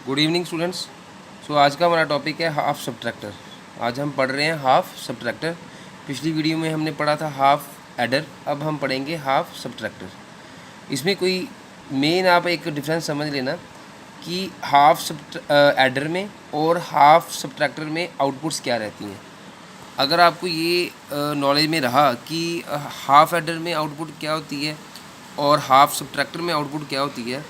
Good evening students. सो आज का हमारा टॉपिक है हाफ सब्ट्रैक्टर। आज हम पढ़ रहे हैं हाफ सब्ट्रैक्टर। पिछली वीडियो में हमने पढ़ा था हाफ एडर, अब हम पढ़ेंगे हाफ सब्ट्रैक्टर। इसमें कोई मेन आप एक डिफरेंस समझ लेना कि हाफ एडर में और हाफ सब्ट्रैक्टर में आउटपुट्स क्या रहती हैं। अगर आपको ये नॉलेज में रहा कि हाफ एडर में आउटपुट क्या होती है और हाफ सब्ट्रैक्टर में आउटपुट क्या होती है,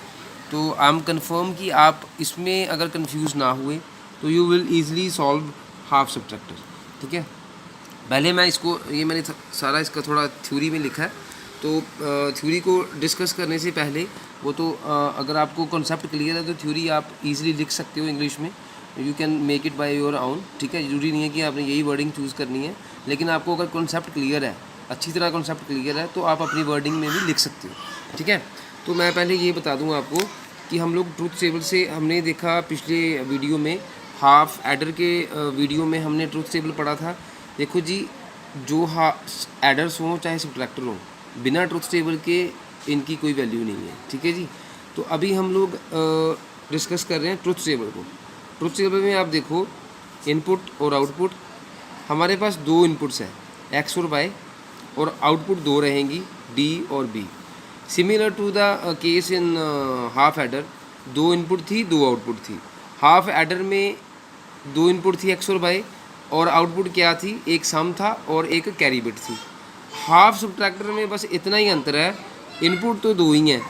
तो आई एम कन्फर्म कि आप इसमें अगर कंफ्यूज ना हुए तो you will easily solve half subtractor. ठीक है, पहले मैं इसको मैंने सारा इसका थोड़ा थ्योरी में लिखा है, तो थ्योरी को डिस्कस करने से पहले वो तो अगर आपको कॉन्सेप्ट क्लियर है तो थ्योरी आप इजीली लिख सकते हो इंग्लिश में। You can make it by your own. ठीक है, ज़रूरी नहीं है कि आपने यही वर्डिंग चूज़ करनी है, लेकिन आपको अगर कॉन्सेप्ट क्लियर है, अच्छी तरह कॉन्सेप्ट क्लियर है, तो आप अपनी वर्डिंग में भी लिख सकते हो। ठीक है, तो मैं पहले ये बता दूँ आपको कि हम लोग ट्रूथ टेबल से हमने देखा पिछले वीडियो में, हाफ एडर के वीडियो में हमने ट्रूथ टेबल पढ़ा था। देखो जी, जो एडर्स हों चाहे सब्ट्रैक्टर हों, बिना ट्रूथ टेबल के इनकी कोई वैल्यू नहीं है। ठीक है जी, तो अभी हम लोग डिस्कस कर रहे हैं ट्रूथ टेबल को। ट्रूथ टेबल में आप देखो इनपुट और आउटपुट, हमारे पास दो इनपुट्स हैं एक्स और वाई, और आउटपुट दो रहेंगी डी और B. Similar to the case in half adder, दो इनपुट थी दो आउटपुट थी। हाफ एडर में दो इनपुट थी एक्स और वाई, और आउटपुट क्या थी, एक सम था और एक कैरी बिट थी। हाफ सब्ट्रैक्टर में बस इतना ही अंतर है, इनपुट तो दो ही हैं,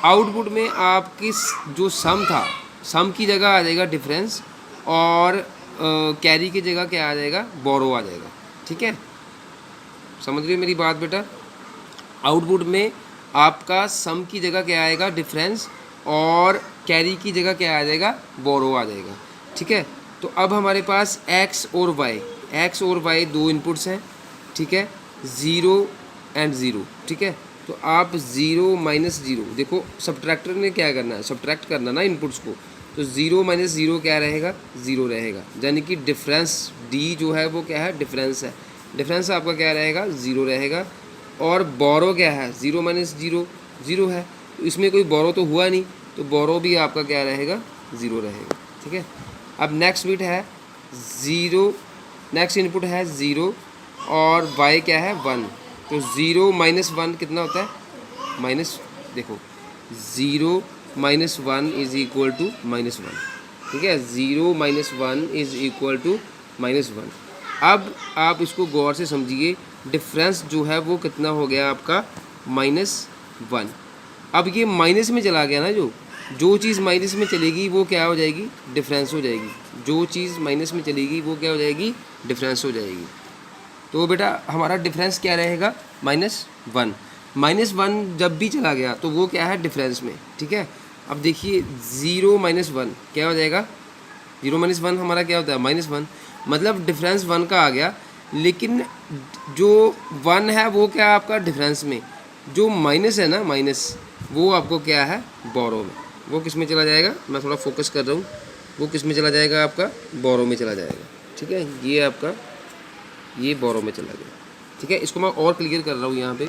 आउटपुट में आपकी जो सम था, सम की जगह आ जाएगा डिफरेंस, और कैरी की जगह क्या आ जाएगा, बोरो आ जाएगा। ठीक है, समझ रहे हो मेरी बात बेटा। आउटपुट में आपका सम की जगह क्या आएगा, डिफरेंस, और कैरी की जगह क्या आ जाएगा, बोरो आ जाएगा। ठीक है, तो अब हमारे पास एक्स और वाई दो इनपुट्स हैं। ठीक है, ज़ीरो एंड ज़ीरो। ठीक है, तो आप ज़ीरो माइनस ज़ीरो, देखो सब्ट्रैक्टर ने क्या करना है, सब्ट्रैक्ट करना ना इनपुट्स को, तो ज़ीरो माइनस ज़ीरो क्या रहेगा, ज़ीरो रहेगा, यानी कि डिफरेंस डी जो है वो क्या है, डिफरेंस है। डिफरेंस आपका क्या रहेगा, ज़ीरो रहेगा। और बोरो क्या है, ज़ीरो माइनस ज़ीरो ज़ीरो है, तो इसमें कोई बोरो तो हुआ नहीं, तो बोरो भी आपका क्या रहेगा, ज़ीरो रहेगा। ठीक है, अब नेक्स्ट बिट है ज़ीरो, नेक्स्ट इनपुट है ज़ीरो, और वाई क्या है, वन, तो ज़ीरो माइनस वन कितना होता है, माइनस। देखो zero minus one is equal to minus one. ठीक है, zero minus one is equal to minus one. अब आप इसको गौर से समझिए, डिफरेंस जो है वो कितना हो गया आपका, माइनस वन। अब ये माइनस में चला गया ना, जो चीज़ माइनस में चलेगी वो क्या हो जाएगी, डिफरेंस हो जाएगी। जो चीज़ माइनस में चलेगी वो क्या हो जाएगी, डिफरेंस हो जाएगी। तो बेटा हमारा डिफरेंस क्या रहेगा, माइनस वन। माइनस वन जब भी चला गया तो वो क्या है, डिफरेंस में। ठीक है, अब देखिए ज़ीरो माइनस वन क्या हो जाएगा, ज़ीरो माइनस वन हमारा क्या होता है, माइनस वन, मतलब डिफरेंस वन का आ गया। लेकिन जो वन है वो क्या है आपका डिफरेंस में, जो माइनस है ना, माइनस, वो आपको क्या है, बोरो में। वो किस में चला जाएगा, मैं थोड़ा फोकस कर रहा हूँ, वो किस में चला जाएगा, आपका बोरो में चला जाएगा। ठीक है, ये आपका ये बोरो में चला गया। ठीक है, इसको मैं और क्लियर कर रहा हूँ यहाँ पे।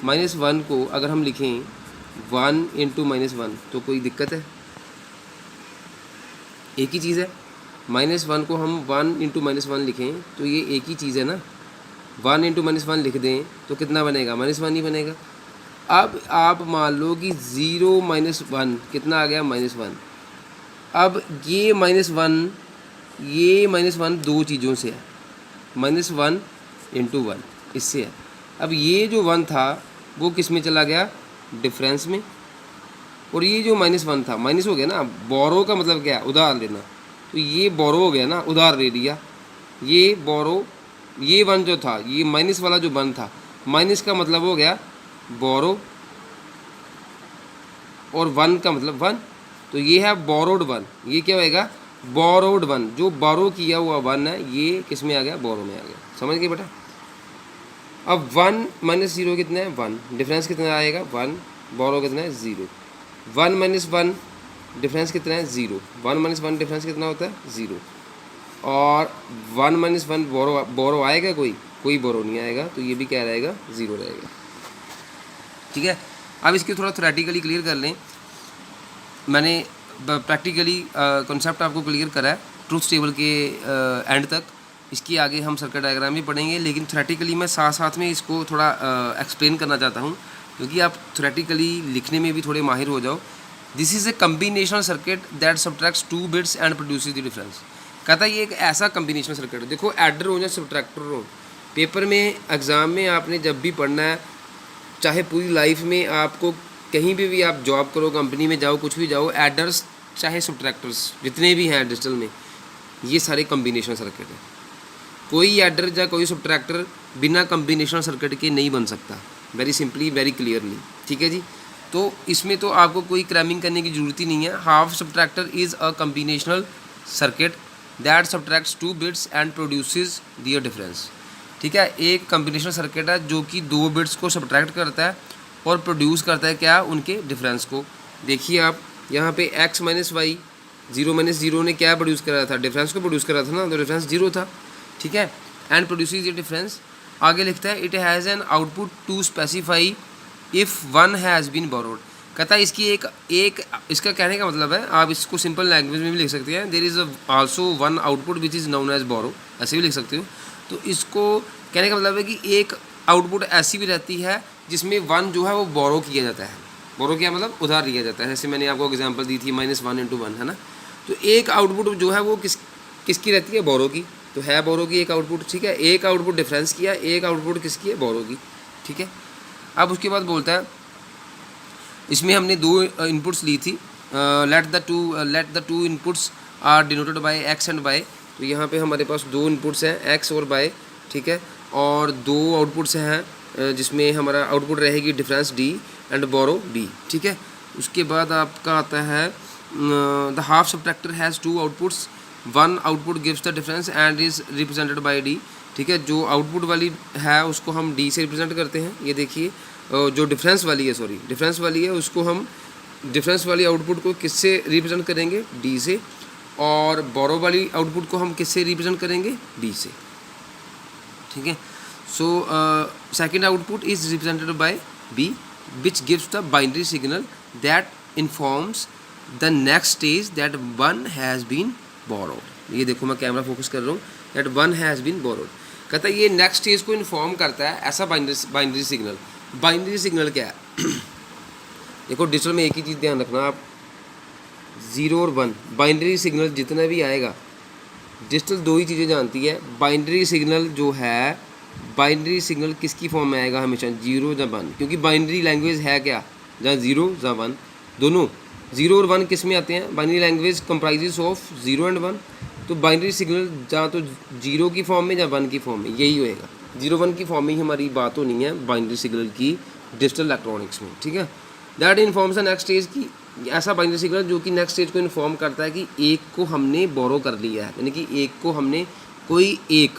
माइनस वन को अगर हम लिखें वन इंटू माइनस वन, तो कोई दिक्कत है, एक ही चीज़ है। माइनस वन को हम वन इंटू माइनस वन लिखें तो ये एक ही चीज़ है ना, वन इंटू माइनस वन लिख दें तो कितना बनेगा, माइनस वन ही बनेगा। अब आप मान लो कि ज़ीरो माइनस वन कितना आ गया, माइनस वन। अब ये माइनस वन दो चीज़ों से है, माइनस वन इंटू वन इससे है। अब ये जो वन था वो किस में चला गया, डिफरेंस में, और ये जो माइनस वन था, माइनस हो गया ना, बोरो का मतलब क्या है, उधार लेना, तो ये बोरो हो गया ना, उधार ले लिया। ये बोरो, ये वन जो था, ये माइनस वाला जो वन था, माइनस का मतलब हो गया बोरो, और वन का मतलब वन, तो ये है बोरोड वन। ये क्या होएगा, बोरोड वन, जो बोरो किया हुआ वन है ये किस में आ गया, बोरो में आ गया। समझ गए बेटा। अब वन माइनस ज़ीरो कितना है, वन, डिफरेंस कितना आएगा, वन, बोरो कितना है, zero. One minus one difference कितना है, zero. One minus one difference कितना होता है, ज़ीरो। और वन माइनस वन बोरो आएगा, कोई बोरो नहीं आएगा, तो ये भी क्या रहेगा, ज़ीरो रहेगा। ठीक है, अब इसके थोड़ा थ्योरेटिकली क्लियर कर लें। मैंने प्रैक्टिकली कॉन्सेप्ट आपको क्लियर करा है ट्रुथ टेबल के एंड तक। इसकी आगे हम सर्किट डायग्राम भी पढ़ेंगे, लेकिन थ्योरेटिकली मैं साथ साथ में इसको थोड़ा एक्सप्लेन करना चाहता हूँ, क्योंकि आप थ्योरेटिकली लिखने में भी थोड़े माहिर हो जाओ। This is a combinational circuit that subtracts 2 bits and produces the difference. कहता है ये एक ऐसा कम्बिनेशनल सर्किट है, देखो एडर हो या सब्ट्रैक्टर हो, पेपर में एग्ज़ाम में आपने जब भी पढ़ना है, चाहे पूरी लाइफ में आपको कहीं भी आप जॉब करो, कंपनी में जाओ, कुछ भी जाओ, एडर्स चाहे सब्ट्रैक्टर्स जितने भी हैं डिजिटल में, ये सारे कम्बिनेशनल सर्किट है। कोई एडर या कोई सब्ट्रैक्टर बिना कम्बिनेशनल सर्किट के नहीं बन सकता, वेरी सिंपली वेरी क्लियरली, ठीक है जी। तो इसमें तो आपको कोई क्रैमिंग करने की ज़रूरत ही नहीं है। Half subtractor is a combinational circuit that subtracts 2 bits and produces their difference, ठीक है। एक कम्बिनेशनल सर्किट है जो कि 2 बिट्स को सब्ट्रैक्ट करता है और प्रोड्यूस करता है क्या, उनके डिफरेंस को। देखिए आप यहाँ पे x माइनस वाई, 0 माइनस 0 ने क्या प्रोड्यूस करा था, डिफरेंस को प्रोड्यूस करा था ना, तो डिफरेंस 0 था, ठीक है। एंड प्रोड्यूसेस ये डिफरेंस। आगे लिखता है it has an output to specify if one has been borrowed. कहता है इसकी एक इसका कहने का मतलब है, आप इसको सिंपल लैंग्वेज में भी लिख सकते हैं, there is also one output which is known as borrow, ऐसे भी लिख सकते हो। तो इसको कहने का मतलब है कि एक आउटपुट ऐसी भी रहती है जिसमें वन जो है वो बोरो किया जाता है। बोरो क्या मतलब, उधार लिया जाता है, जैसे मैंने आपको एग्जांपल दी थी -1 × 1 है ना। तो एक आउटपुट जो है वो किसकी रहती है, बोरो की। तो है बोरो की एक आउटपुट, ठीक है। एक आउटपुट डिफरेंस किया, एक आउटपुट किसकी है, बोरो की, ठीक है। अब उसके बाद बोलता है इसमें हमने 2 इनपुट्स ली थी, let the two inputs are denoted by X and Y. तो यहाँ पे हमारे पास 2 इनपुट्स हैं, एक्स और बाय, ठीक है। और 2 आउटपुट्स हैं जिसमें हमारा आउटपुट रहेगी difference D and borrow B, ठीक है। उसके बाद आपका आता है the half subtractor has 2 outputs, one output gives the difference and is represented by D, ठीक है। जो आउटपुट वाली है उसको हम डी से रिप्रेजेंट करते हैं। ये देखिए जो डिफरेंस वाली है, डिफरेंस वाली है उसको हम, डिफरेंस वाली आउटपुट को किससे रिप्रेजेंट करेंगे, डी से। और बोरो वाली आउटपुट को हम किससे रिप्रेजेंट करेंगे, डी से, ठीक है। So second output is represented by B which gives the binary signal that informs the next stage that one has been borrowed. ये देखो मैं कैमरा फोकस कर रहा हूँ, that one has been borrowed. कहता है ये नेक्स्ट स्टेज को इन्फॉर्म करता है ऐसा बाइनरी सिग्नल। बाइनरी सिग्नल क्या है देखो डिजिटल में एक ही चीज़ ध्यान रखना आप, 0 और 1 बाइनरी सिग्नल जितना भी आएगा, डिजिटल 2 ही चीज़ें जानती है। बाइनरी सिग्नल जो है, बाइनरी सिग्नल किसकी फॉर्म में आएगा, हमेशा 0 या 1, क्योंकि बाइनरी लैंग्वेज है क्या, जहाँ 0 या 1 दोनों, 0 और 1 किस में आते हैं, binary language comprises of 0 and 1। तो बाइनरी सिग्नल जहाँ तो 0 की फॉर्म में या 1 की फॉर्म में, यही होएगा। 0-1 की फॉर्म में ही हमारी बात होनी है बाइनरी सिग्नल की डिजिटल इलेक्ट्रॉनिक्स में, ठीक है। That informs the next stage की, ऐसा बाइनरी सिग्नल जो कि नेक्स्ट स्टेज को इन्फॉर्म करता है कि एक को हमने बोरो कर लिया है, यानी कि एक को हमने कोई एक,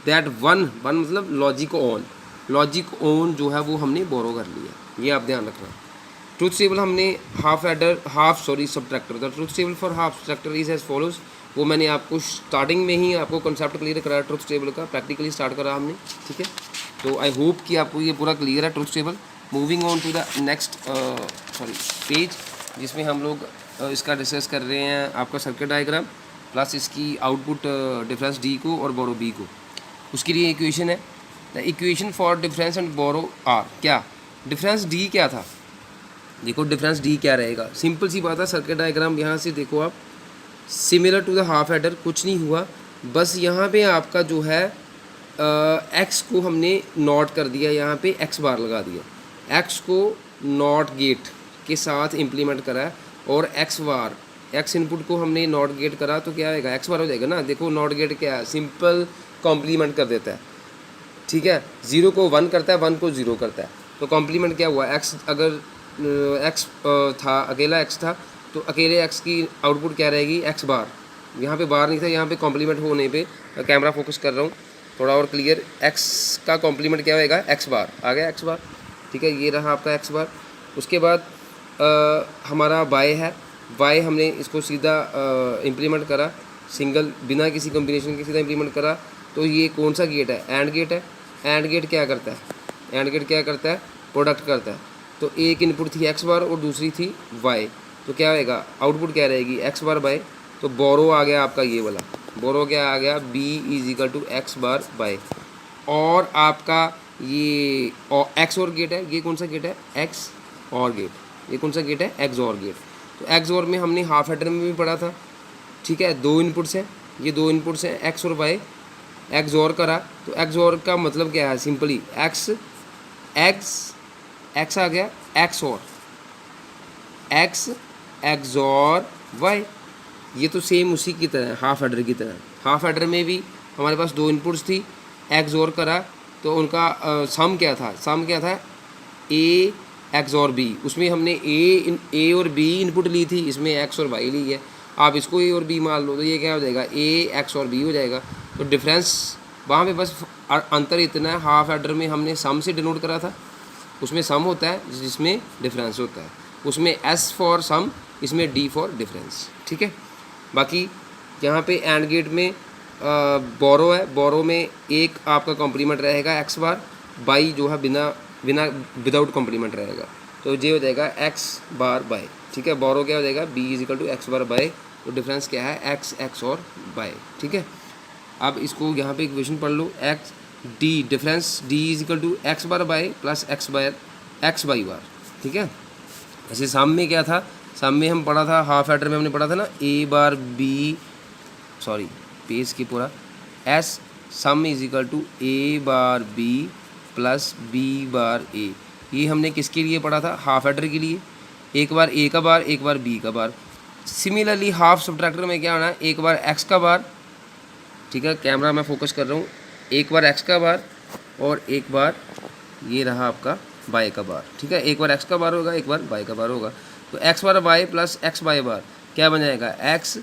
दैट वन मतलब लॉजिक ऑन जो है वो हमने बोरो कर लिया। ये आप ध्यान रखना। ट्रुथ टेबल हमने subtractor, the truth table for half subtractor is as follows. वो मैंने आपको स्टार्टिंग में ही आपको कॉन्सेप्ट क्लियर कराया ट्रुथ टेबल का, प्रैक्टिकली स्टार्ट करा हमने, ठीक है। तो आई होप कि आपको ये पूरा क्लियर है truth table. Moving on to the next page, जिसमें हम लोग इसका डिस्कस कर रहे हैं आपका सर्किट डायग्राम प्लस इसकी आउटपुट डिफरेंस डी को और बोरो बी को। उसके लिए इक्वेशन है, the equation for difference and borrow are, क्या डिफरेंस डी क्या था, देखो डिफरेंस डी क्या रहेगा, सिंपल सी बात है। सर्किट डायग्राम यहाँ से देखो आप, similar to the half adder, कुछ नहीं हुआ, बस यहाँ पे आपका जो है एक्स को हमने नॉट कर दिया, यहाँ पे एक्स बार लगा दिया, एक्स को नॉट गेट के साथ इम्प्लीमेंट करा है, और एक्स बार, एक्स इनपुट को हमने नॉट गेट करा तो क्या आएगा, एक्स बार हो जाएगा ना। देखो नॉट गेट क्या है, सिंपल कॉम्प्लीमेंट कर देता है, ठीक है। 0 को 1 करता है, 1 को 0 करता है, तो कॉम्प्लीमेंट क्या हुआ, एक्स अगर एक्स था, अकेला एक्स था, तो अकेले एक्स की आउटपुट क्या रहेगी, एक्स बार। यहाँ पे बार नहीं था, यहाँ पे कॉम्प्लीमेंट होने पे कैमरा फोकस कर रहा हूँ थोड़ा और क्लियर, एक्स का कॉम्प्लीमेंट क्या होएगा, एक्स बार, आ गया एक्स बार, ठीक है। ये रहा आपका एक्स बार। उसके बाद हमारा वाई है, वाई हमने इसको सीधा इम्प्लीमेंट करा, सिंगल बिना किसी कॉम्बिनेशन के सीधा इम्प्लीमेंट करा। तो ये कौन सा गेट है, एंड गेट है। एंड गेट क्या करता है, एंड गेट क्या करता है, प्रोडक्ट करता है। तो एक इनपुट थी एक्स बार और दूसरी थी वाई, तो क्या होएगा, आउटपुट क्या रहेगी, एक्स बार बाय, तो बोरो आ गया आपका ये वाला, बोरो क्या आ गया, B is equal to X bar Y, और आपका ये एक्स और गेट है, ये कौन सा गेट है, एक्स और गेट, ये कौन सा गेट है, एक्स और गेट। तो एक्स और में हमने हाफ एडर में भी पढ़ा था, ठीक है, दो इनपुट्स हैं, ये दो इनपुट्स हैं एक्स और वाई, एक्स और करा, तो एक्स और का मतलब क्या है, सिंपली एक्स एक्स एक्स आ गया, एक्स और एक्स एक्स और वाई, ये तो सेम उसी की तरह, हाफ एडर की तरह। हाफ एडर में भी हमारे पास दो इनपुट्स थी, एक्स और करा, तो उनका सम क्या था, सम क्या था, ए एक्स और बी, उसमें हमने ए और बी इनपुट ली थी, इसमें एक्स और वाई ली है। आप इसको ए और बी मान लो तो ये क्या हो जाएगा, ए एक्स और बी हो जाएगा। तो डिफरेंस वहाँ पे बस अंतर इतना है, हाफ एडर में हमने सम से डिनोट करा था, उसमें सम होता है जिसमें डिफरेंस होता है, उसमें एस फॉर सम, इसमें डी फॉर डिफरेंस, ठीक है। बाकी यहाँ पे एंड गेट में बोरो है, बोरो में एक आपका कॉम्प्लीमेंट रहेगा एक्स बार, बाई जो है बिना विदाउट कॉम्प्लीमेंट रहेगा, तो ये हो जाएगा एक्स बार बाय, ठीक है। बोरो क्या हो जाएगा, B is equal to X bar Y, तो डिफरेंस क्या है, एक्स एक्स और बाय, ठीक है। अब इसको यहाँ पे इक्वेशन पढ़ लो, X D difference D is equal to X bar Y plus X Y bar, ठीक है। ऐसे साम में क्या था, साम में हम पढ़ा था, हाफ एडर में हमने पढ़ा था ना, A bar B, sorry page की पूरा, S sum is equal to A bar B plus B bar A, ये हमने किसके लिए पढ़ा था, हाफ एडर के लिए, एक बार ए का बार एक बार बी का बार। सिमिलरली हाफ सब्ट्रैक्टर में क्या होना है, एक बार एक्स का बार, ठीक है, कैमरा मैं फोकस कर रहा हूँ, एक बार एक्स का बार और एक बार ये रहा आपका बाय का बार, ठीक है, एक बार एक्स का बार होगा एक बार बाय का बार होगा, तो x bar Y plus x bye बार क्या बन जाएगा, एक्स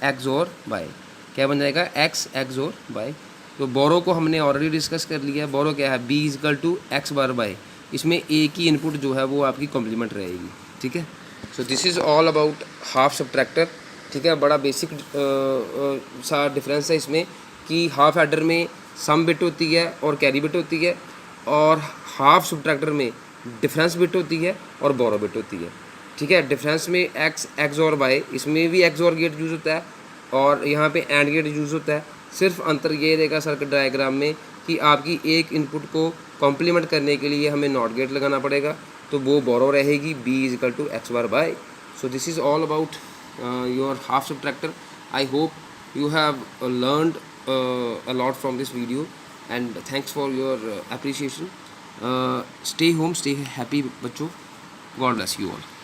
एक्स और बाय, क्या बन जाएगा, एक्स एक्स और बाय। तो बोरो को हमने ऑलरेडी डिस्कस कर लिया है, बोरो क्या है, B is equal to X bar Y, इसमें ए की इनपुट जो है वो आपकी कॉम्प्लीमेंट रहेगी, ठीक है। सो this is all about half subtractor, ठीक है। बड़ा बेसिक सा डिफरेंस है इसमें कि हाफ एडर में सम बिट होती है और कैरी बिट होती है, और हाफ सब्ट्रैक्टर में डिफरेंस बिट होती है और बोरो बिट होती है, ठीक है। डिफरेंस में एक्स एक्स और वाई, इसमें भी एक्स और गेट यूज़ होता है और यहाँ पे एंड गेट यूज़ होता है। सिर्फ अंतर ये रहेगा सर्किट डायग्राम में कि आपकी एक इनपुट को कॉम्प्लीमेंट करने के लिए हमें नॉट गेट लगाना पड़ेगा, तो वो बोरो रहेगी, B is equal to X bar Y. So this is all about your half subtractor. I hope you have learned a lot from this video, and thanks for your appreciation. Stay home, stay happy बच्चों. God bless you all.